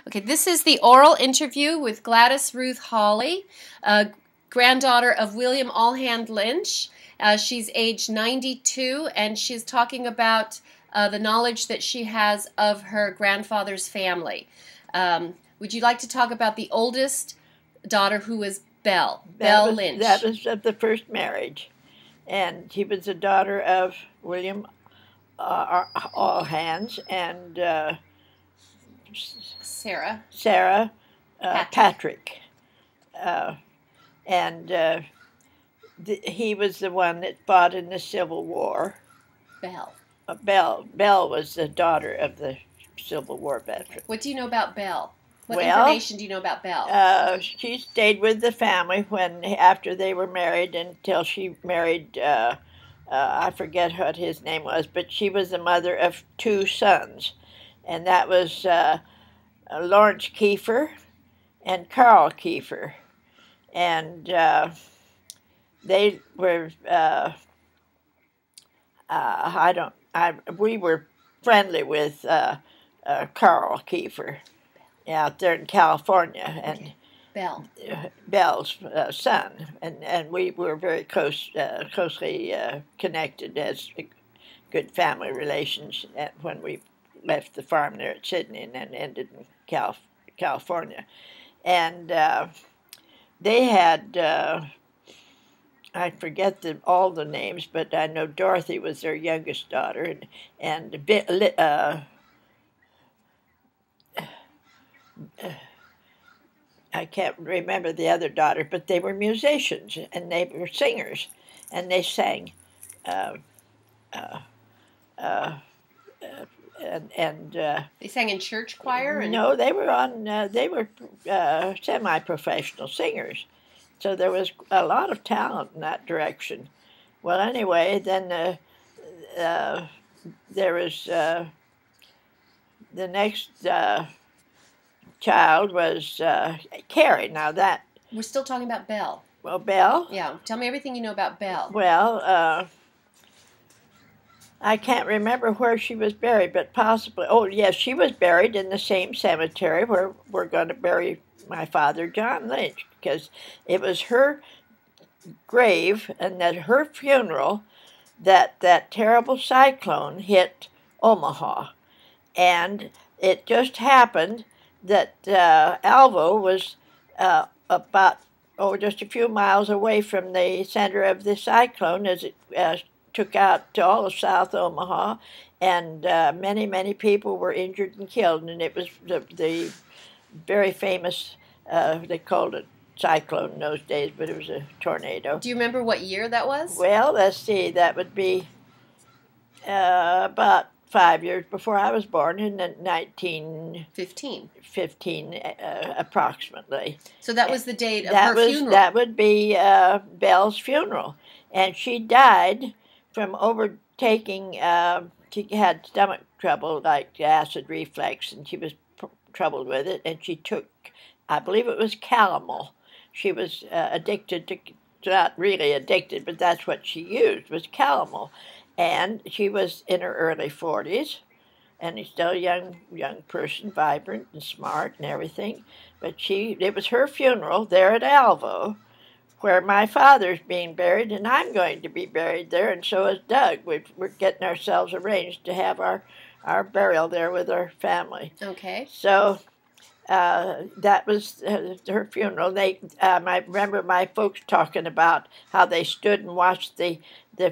Okay, this is the oral interview with Gladys Ruth Hawley, granddaughter of William Allhand Lynch. She's age 92, and she's talking about the knowledge that she has of her grandfather's family. Would you like to talk about the oldest daughter, who is Bell Linch? That was of the first marriage, and she was the daughter of William Allhands and Sarah Patrick. He was the one that fought in the Civil War. Bell was the daughter of the Civil War veteran. What do you know about Bell? What information do you know about Bell? She stayed with the family after they were married until she married, I forget what his name was, but she was the mother of two sons, and that was Lawrence Kiefer and Carl Kiefer. And they were, we were friendly with Carl Kiefer out there in California, and Bell's son, and we were very closely connected as good family relations when we left the farm there at Sydney and then ended in California. And they had, I forget all the names, but I know Dorothy was their youngest daughter, and I can't remember the other daughter, but they were musicians and they were singers, and they sang. They sang in church choir? No, they were semi-professional singers, so there was a lot of talent in that direction. Well, anyway, then there was the next child was Carrie. Now that we're still talking about Bell. Well, Bell. Yeah, tell me everything you know about Bell. Well, I can't remember where she was buried, but possibly. Oh, yes, she was buried in the same cemetery where we're going to bury my father, John Lynch, because it was her grave and at her funeral that terrible cyclone hit Omaha, and it just happened that Alvo was about just a few miles away from the center of the cyclone as it took out to all of South Omaha, and many people were injured and killed, and it was the very famous, they called it cyclone in those days, but it was a tornado. Do you remember what year that was? Well, let's see, that would be about 5 years before I was born, in 1915, approximately. So that was the date of her funeral? That would be Bell's funeral. And she died from overtaking, she had stomach trouble, like acid reflux, and she was troubled with it, and she took, I believe it was calomel. She was addicted to, not really addicted, but that's what she used, was calomel. And she was in her early 40s, and she's still a young person, vibrant and smart and everything. But it was her funeral there at Alvo, where my father's being buried, and I'm going to be buried there, and so is Doug. We're getting ourselves arranged to have our burial there with our family. Okay. So that was her funeral. I remember my folks talking about how they stood and watched the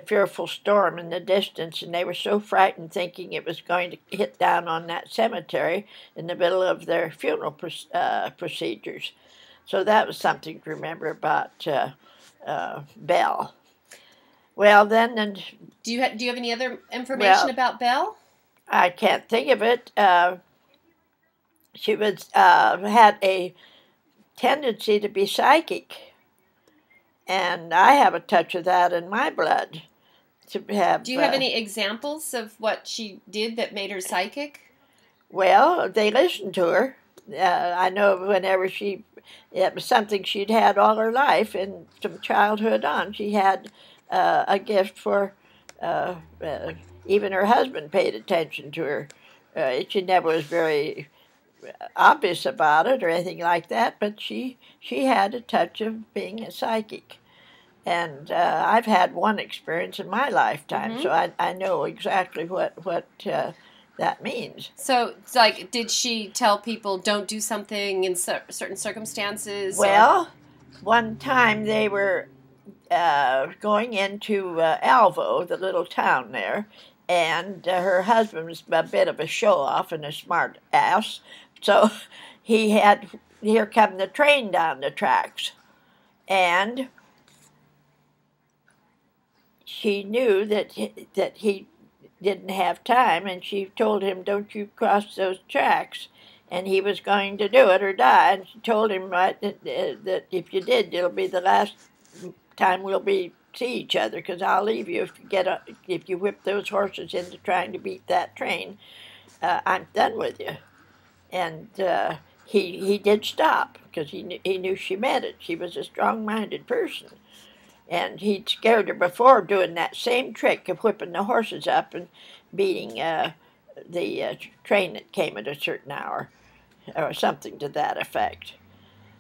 fearful storm in the distance, and they were so frightened, thinking it was going to hit down on that cemetery in the middle of their funeral procedures. So that was something to remember about Bell. Well, then, do you have any other information about Bell? I can't think of it. She had a tendency to be psychic, and I have a touch of that in my blood. Do you have any examples of what she did that made her psychic? Well, they listened to her. I know whenever it was something she'd had all her life, and from childhood on, she had a gift for, even her husband paid attention to her. She never was very obvious about it or anything like that, but she had a touch of being a psychic. And I've had one experience in my lifetime, so I know exactly what that means. So, it's like, did she tell people don't do something in certain circumstances? Well, one time they were going into Alvo, the little town there, and her husband was a bit of a show-off and a smart ass, so he had, here come the train down the tracks, and she knew that he didn't have time, and she told him, don't you cross those tracks, and he was going to do it or die, and she told him that if you did, it'll be the last time we'll see each other, because I'll leave you if you whip those horses into trying to beat that train. I'm done with you. And he did stop, because he knew she meant it. She was a strong-minded person. And he'd scared her before doing that same trick of whipping the horses up and beating the train that came at a certain hour, or something to that effect.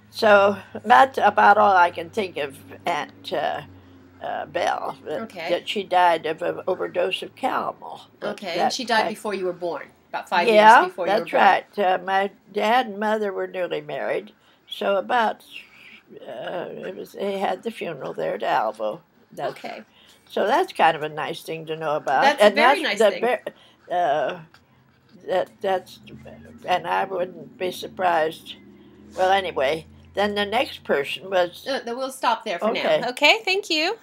So that's about all I can think of Aunt Bell, that she died of an overdose of calomel. Okay, and she died before you were born, about 5 years before you were born. Yeah, that's right. My dad and mother were newly married, so about... they had the funeral there at Alvo. Okay. So that's kind of a nice thing to know about. That's a very nice thing. And I wouldn't be surprised. Well, anyway, then the next person was... We'll stop there for now. Okay, thank you.